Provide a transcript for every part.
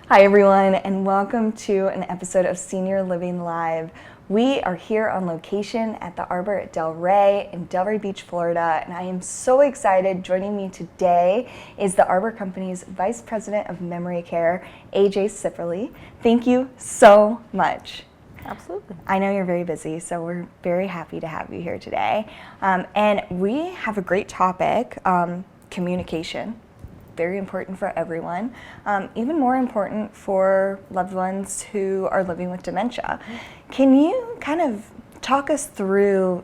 Hi everyone, and welcome to an episode of Senior Living Live. We are here on location at the Arbor at Delray in Delray Beach, Florida, and I am so excited. Joining me today is the Arbor Company's Vice President of Memory Care, AJ Cipperly. Thank you so much. Absolutely. I know you're very busy, so we're very happy to have you here today. And we have a great topic, communication. Very important for everyone, even more important for loved ones who are living with dementia. Can you kind of talk us through,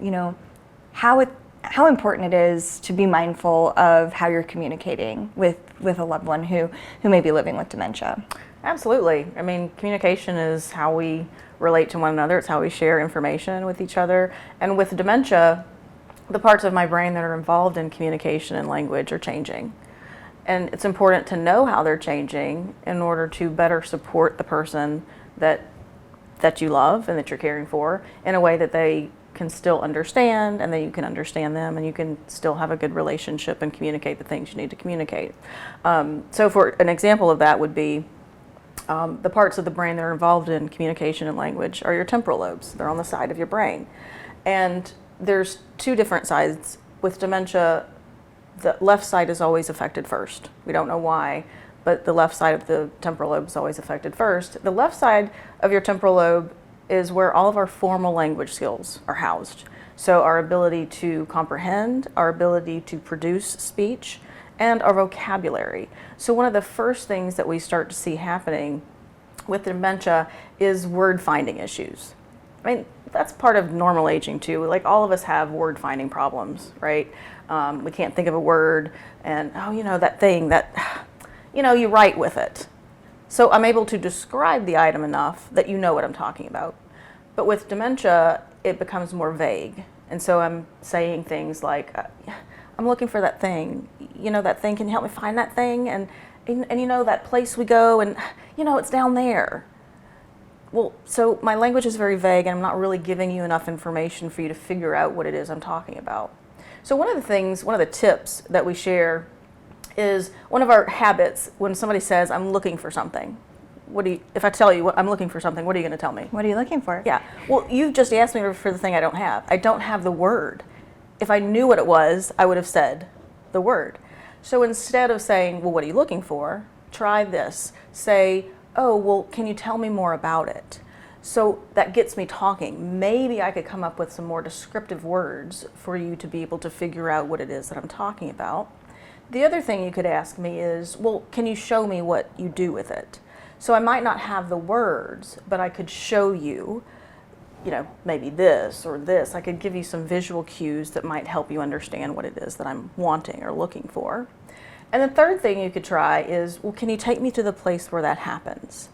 how important it is to be mindful of how you're communicating with a loved one who may be living with dementia? Absolutely. I mean, communication is how we relate to one another. It's how we share information with each other. And with dementia, the parts of my brain that are involved in communication and language are changing. And it's important to know how they're changing in order to better support the person that you love and that you're caring for in a way that they can still understand and that you can understand them and you can still have a good relationship and communicate the things you need to communicate. So for an example of that would be the parts of the brain that are involved in communication and language are your temporal lobes. They're on the side of your brain. And there's two different sides. With dementia, the left side is always affected first. We don't know why, but the left side of the temporal lobe is always affected first. The left side of your temporal lobe is where all of our formal language skills are housed. So our ability to comprehend, our ability to produce speech, and our vocabulary. So one of the first things that we start to see happening with dementia is word finding issues. I mean, that's part of normal aging too. Like all of us have word finding problems, right? We can't think of a word and, that thing that, you write with it. So I'm able to describe the item enough that you know what I'm talking about. But with dementia, it becomes more vague. And so I'm saying things like, I'm looking for that thing. That thing, can you help me find that thing? And that place we go and, it's down there. Well, so my language is very vague and I'm not really giving you enough information for you to figure out what it is I'm talking about. So one of the tips that we share is one of our habits when somebody says, I'm looking for something. If I tell you I'm looking for something, what are you going to tell me? What are you looking for? Yeah. Well, you've just asked me for the thing I don't have. I don't have the word. If I knew what it was, I would have said the word. So instead of saying, well, what are you looking for? Try this. Say, oh, well, can you tell me more about it? So that gets me talking. Maybe I could come up with some more descriptive words for you to be able to figure out what it is that I'm talking about. The other thing you could ask me is, well, can you show me what you do with it? So I might not have the words, but I could show you, maybe this or this. I could give you some visual cues that might help you understand what it is that I'm wanting or looking for. And the third thing you could try is, well, can you take me to the place where that happens?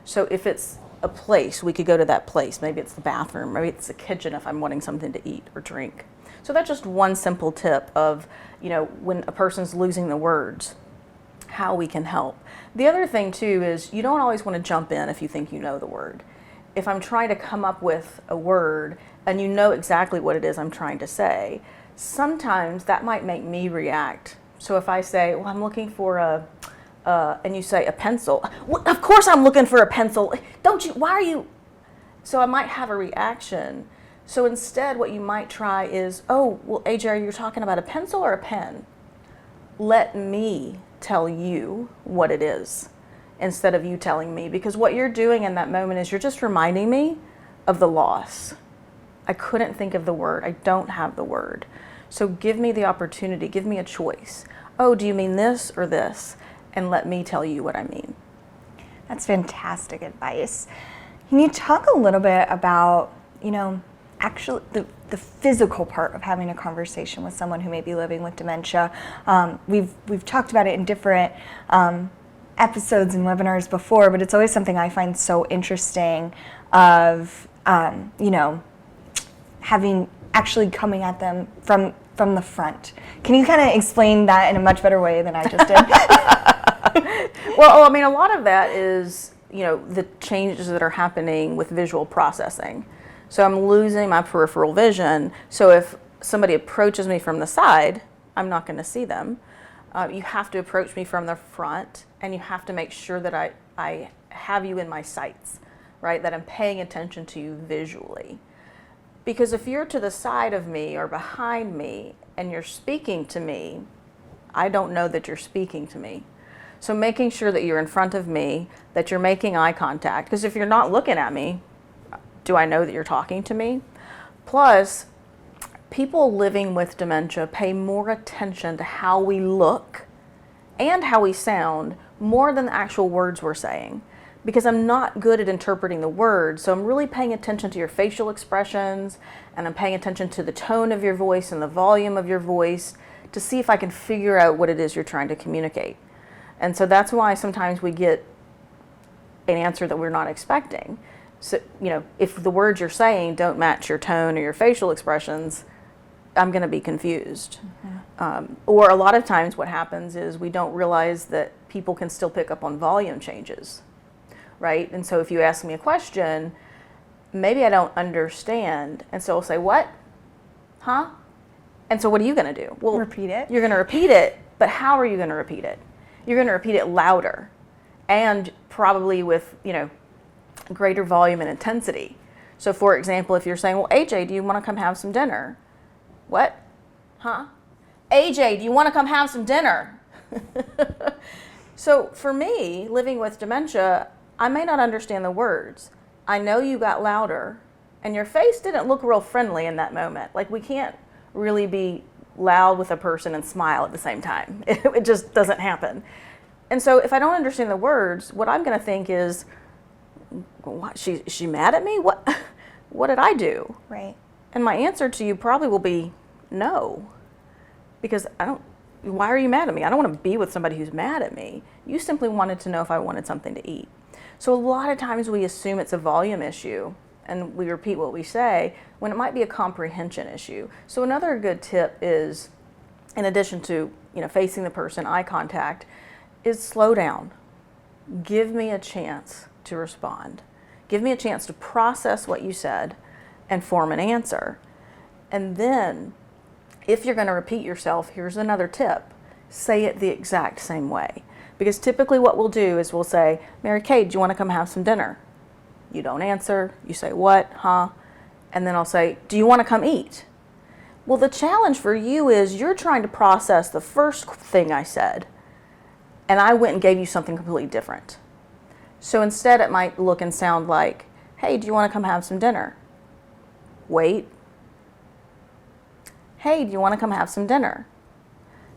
So if it's a place, we could go to that place. Maybe it's the bathroom, maybe it's the kitchen if I'm wanting something to eat or drink. So that's just one simple tip of, when a person's losing the words, how we can help. The other thing too is you don't always want to jump in if you think you know the word. If I'm trying to come up with a word and you know exactly what it is I'm trying to say, sometimes that might make me react. So if I say, well, I'm looking for and you say a pencil, well, of course I'm looking for a pencil. Why are you? So I might have a reaction. So instead what you might try is, oh, well, AJ, you're talking about a pencil or a pen? Let me tell you what it is instead of you telling me, because what you're doing in that moment is you're just reminding me of the loss. I couldn't think of the word. I don't have the word. So give me the opportunity, give me a choice. Oh, do you mean this or this? And let me tell you what I mean. That's fantastic advice. Can you talk a little bit about, actually the physical part of having a conversation with someone who may be living with dementia? We've talked about it in different episodes and webinars before, but it's always something I find so interesting of, having actually coming at them from the front. Can you kind of explain that in a much better way than I just did? Well, I mean, a lot of that is, the changes that are happening with visual processing. So I'm losing my peripheral vision. So if somebody approaches me from the side, I'm not going to see them. You have to approach me from the front, and you have to make sure that I have you in my sights, right? That I'm paying attention to you visually. Because if you're to the side of me or behind me and you're speaking to me, I don't know that you're speaking to me. So making sure that you're in front of me, that you're making eye contact, because if you're not looking at me, do I know that you're talking to me? Plus, people living with dementia pay more attention to how we look and how we sound more than the actual words we're saying, because I'm not good at interpreting the words. So I'm really paying attention to your facial expressions, and I'm paying attention to the tone of your voice and the volume of your voice to see if I can figure out what it is you're trying to communicate. And so that's why sometimes we get an answer that we're not expecting. So, if the words you're saying don't match your tone or your facial expressions, I'm going to be confused. Or a lot of times what happens is we don't realize that people can still pick up on volume changes, right? And so if you ask me a question, maybe I don't understand. And so I'll say, what? Huh? And so what are you going to do? Well, repeat it. You're going to repeat it, but how are you going to repeat it? You're going to repeat it louder and probably with, greater volume and intensity. So for example, if you're saying, well, AJ, do you want to come have some dinner? What? Huh? AJ, do you want to come have some dinner? So for me, living with dementia, I may not understand the words. I know you got louder, and your face didn't look real friendly in that moment. Like, we can't really be loud with a person and smile at the same time. It just doesn't happen. And so if I don't understand the words, what I'm going to think is, what, she mad at me? What did I do? Right. And my answer to you probably will be no. Because why are you mad at me? I don't want to be with somebody who's mad at me. You simply wanted to know if I wanted something to eat. So a lot of times we assume it's a volume issue and we repeat what we say when it might be a comprehension issue. So another good tip is, in addition to facing the person, eye contact, is slow down. Give me a chance to respond. Give me a chance to process what you said and form an answer. And then, if you're going to repeat yourself, here's another tip. Say it the exact same way. Because typically what we'll do is we'll say, Mary Kay, do you want to come have some dinner? You don't answer. You say, what? Huh? And then I'll say, do you want to come eat? Well, the challenge for you is you're trying to process the first thing I said, and I went and gave you something completely different. So instead it might look and sound like, hey, do you want to come have some dinner? Wait. Hey, do you want to come have some dinner?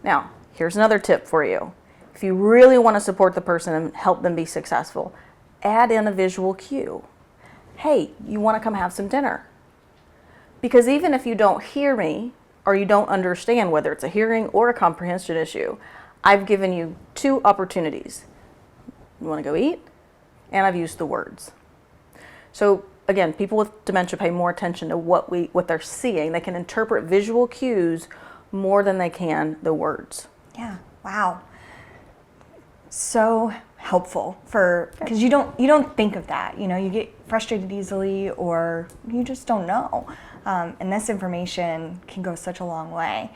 Now, here's another tip for you. If you really want to support the person and help them be successful, add in a visual cue. Hey, you want to come have some dinner? Because even if you don't hear me or you don't understand whether it's a hearing or a comprehension issue, I've given you two opportunities. You want to go eat? And I've used the words. So again, people with dementia pay more attention to what they're seeing. They can interpret visual cues more than they can the words. Yeah. Wow. So helpful because you don't think of that. You get frustrated easily, or you just don't know. And this information can go such a long way.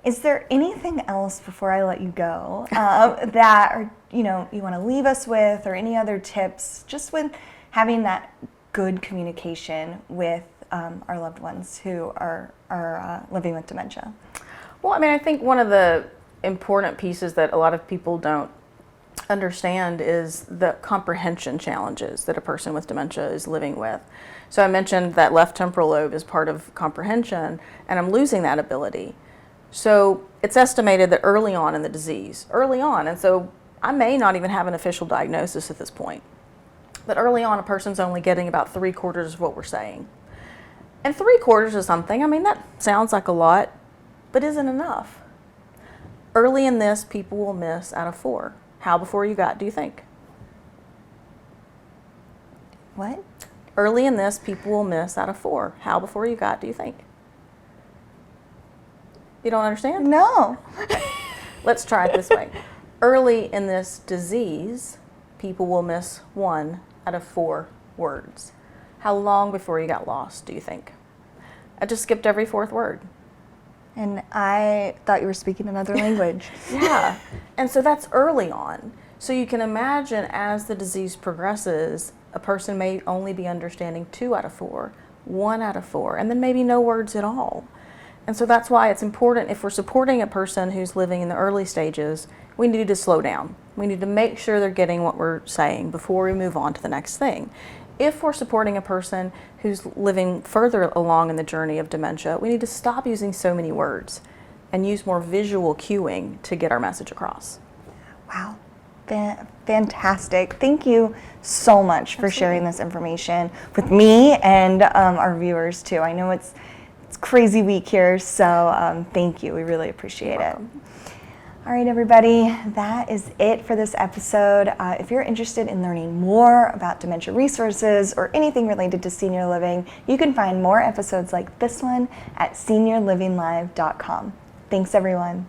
Is there anything else before I let you go that you want to leave us with, or any other tips just with having that good communication with our loved ones who are living with dementia? Well, I think one of the important pieces that a lot of people don't understand is the comprehension challenges that a person with dementia is living with. So I mentioned that left temporal lobe is part of comprehension, and I'm losing that ability. So it's estimated that early on in the disease, and so I may not even have an official diagnosis at this point, but early on a person's only getting about 3/4 of what we're saying. And 3/4 of something, that sounds like a lot, but isn't enough. Early in this, people will miss out of 4. How before you got, do you think? What? Early in this, people will miss out of 4. How before you got, do you think? You don't understand? No. Let's try it this way. Early in this disease, people will miss 1 out of 4 words. How long before you got lost, do you think? I just skipped every 4th word. And I thought you were speaking another language. Yeah. And so that's early on. So you can imagine as the disease progresses, a person may only be understanding 2 out of 4, 1 out of 4, and then maybe no words at all. And so that's why it's important, if we're supporting a person who's living in the early stages, we need to slow down. We need to make sure they're getting what we're saying before we move on to the next thing. If we're supporting a person who's living further along in the journey of dementia, we need to stop using so many words and use more visual cueing to get our message across. Wow. Fantastic. Thank you so much for sharing this information with me and our viewers too. I know it's crazy week here, so thank you. We really appreciate it. All right, everybody, that is it for this episode. If you're interested in learning more about dementia resources or anything related to senior living, you can find more episodes like this one at seniorlivinglive.com. Thanks, everyone.